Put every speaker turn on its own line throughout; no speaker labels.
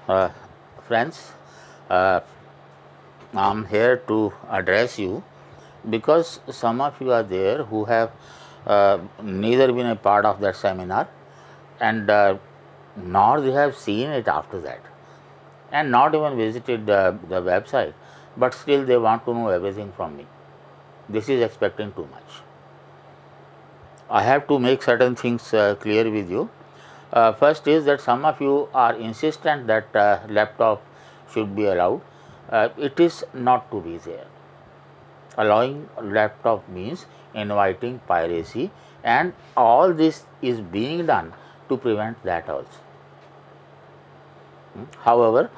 Uh, Friends, uh, I'm here to address you because some of you are there who have neither been a part of that seminar and nor they have seen it after that and not even visited the website, but still they want to know everything from me. This is expecting too much. I have to make certain things clear with you. First is that some of you are insistent that laptop should be allowed. It is not to be there. Allowing laptop means inviting piracy, and all this is being done to prevent that also. However,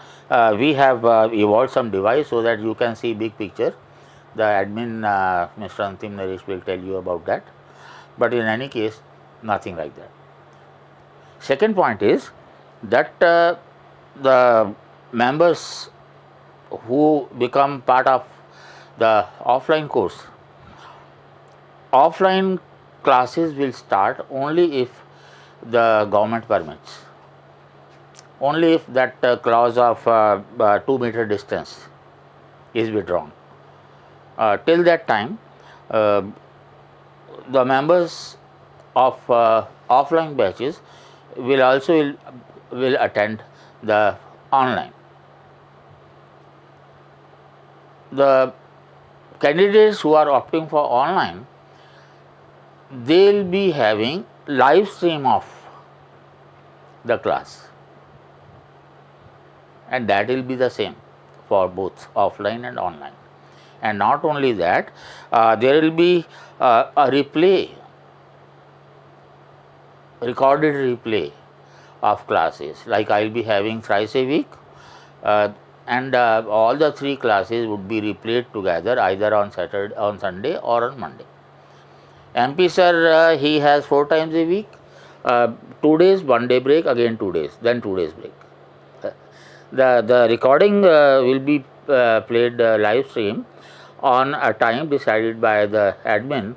we have evolved some device so that you can see big picture. The admin Mr. Antim Naresh will tell you about that, but in any case nothing like that. Second point is that the members who become part of the offline course, offline classes will start only if the government permits, only if that clause of 2 meter distance is withdrawn. Till that time, the members of offline batches will also will attend the online. The candidates who are opting for online, they will be having live stream of the class, and that will be the same for both offline and online. And not only that, there will be a replay, recorded replay of classes, like I will be having thrice a week, and all the 3 classes would be replayed together either on Saturday, on Sunday or on Monday. MP sir, he has 4 times a week, 2 days, 1 day break, again 2 days, then 2 days break. The recording will be played live stream on a time decided by the admin,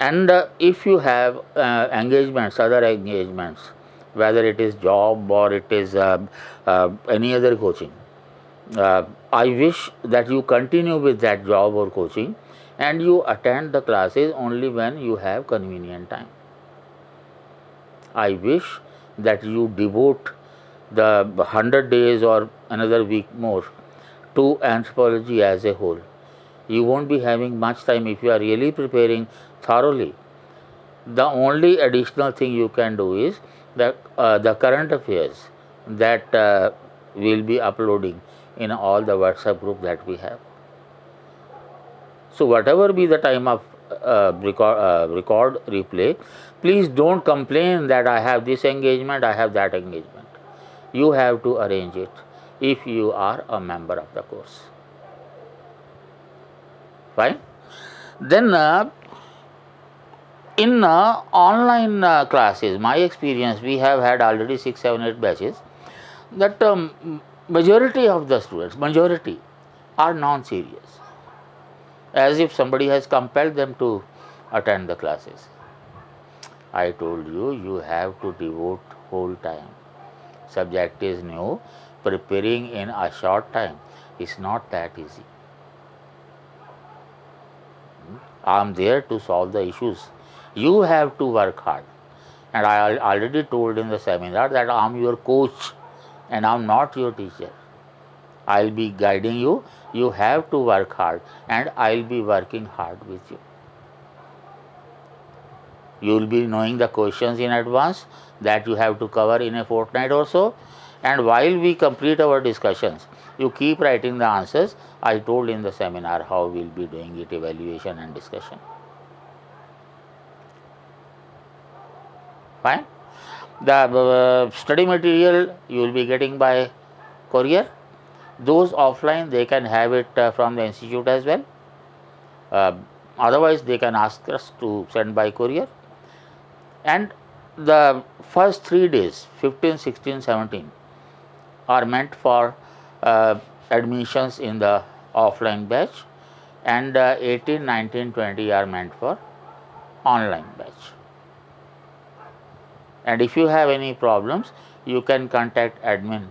and if you have engagements, other engagements, whether it is job or it is any other coaching, I wish that you continue with that job or coaching and you attend the classes only when you have convenient time. I wish that you devote the 100 days or another week more to anthropology as a whole. You won't be having much time if you are really preparing thoroughly. The only additional thing you can do is the current affairs that we'll be uploading in all the WhatsApp group that we have. So whatever be the time of record replay, please don't complain that I have this engagement, I have that engagement. You have to arrange it if you are a member of the course. Fine. Then in online classes, my experience, we have had already 6, 7, 8 batches, that majority of the students, majority are non-serious, as if somebody has compelled them to attend the classes. I told you, you have to devote whole time. Subject is new, preparing in a short time is not that easy. I am there to solve the issues. You have to work hard. And I already told in the seminar that I am your coach and I am not your teacher. I will be guiding you. You have to work hard and I will be working hard with you. You will be knowing the questions in advance that you have to cover in a fortnight or so. And while we complete our discussions, you keep writing the answers. I told in the seminar how we will be doing it, evaluation and discussion. Fine. The study material you will be getting by courier. Those offline, they can have it from the institute as well. Otherwise, they can ask us to send by courier. And the first 3 days, 15, 16, 17, are meant for admissions in the offline batch, and 18, 19, 20 are meant for online batch. And if you have any problems, you can contact admin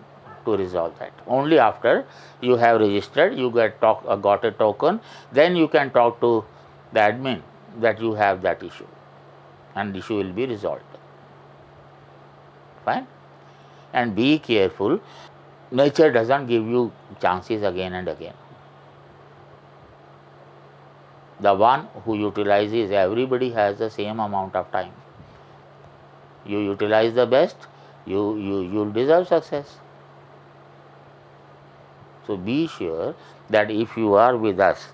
to resolve that. Only after you have registered, you got a token, then you can talk to the admin that you have that issue, and issue will be resolved. Fine. And be careful, nature doesn't give you chances again and again. The one who utilizes, everybody has the same amount of time. You utilize the best, you'll deserve success. So be sure that if you are with us,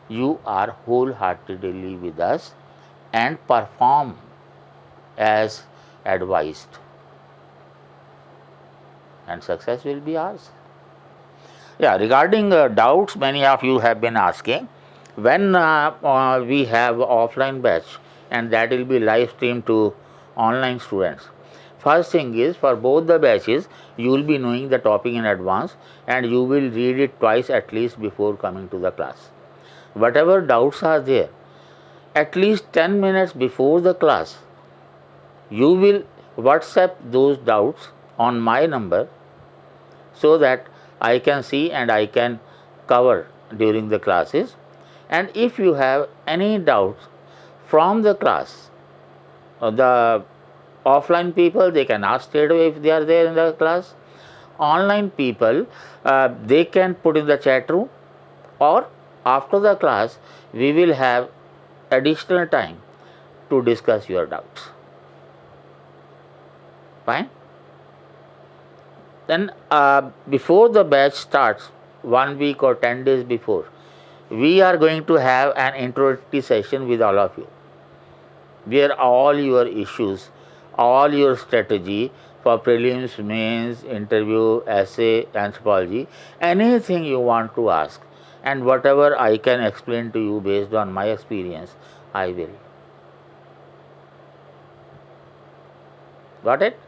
you are wholeheartedly with us and perform as advised, and success will be ours. Yeah, regarding doubts, many of you have been asking, when we have offline batch and that will be live streamed to online students. First thing is, for both the batches, you will be knowing the topic in advance and you will read it twice at least before coming to the class. Whatever doubts are there, at least 10 minutes before the class, you will WhatsApp those doubts on my number so that I can see and I can cover during the classes. And if you have any doubts from the class, the offline people, they can ask straight away if they are there in the class. Online people, they can put in the chat room, or after the class we will have additional time to discuss your doubts. Fine. Then before the batch starts, 1 week or 10 days before, we are going to have an introductory session with all of you, where all your issues, all your strategy for prelims, mains, interview, essay, anthropology, anything you want to ask, and whatever I can explain to you based on my experience, I will. Got it?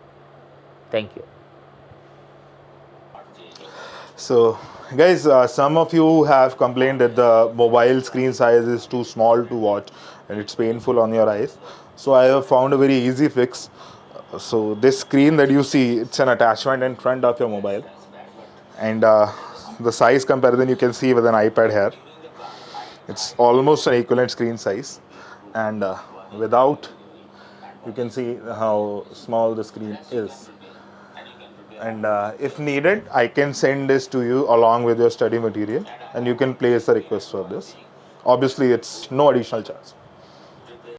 Thank you.
So guys, some of you have complained that the mobile screen size is too small to watch and it's painful on your eyes. So I have found a very easy fix. So this screen that you see, it's an attachment in front of your mobile, and the size comparison you can see with an iPad here. It's almost an equivalent screen size, and without, you can see how small the screen is. And if needed, I can send this to you along with your study material, and you can place a request for this. Obviously, it's no additional charge.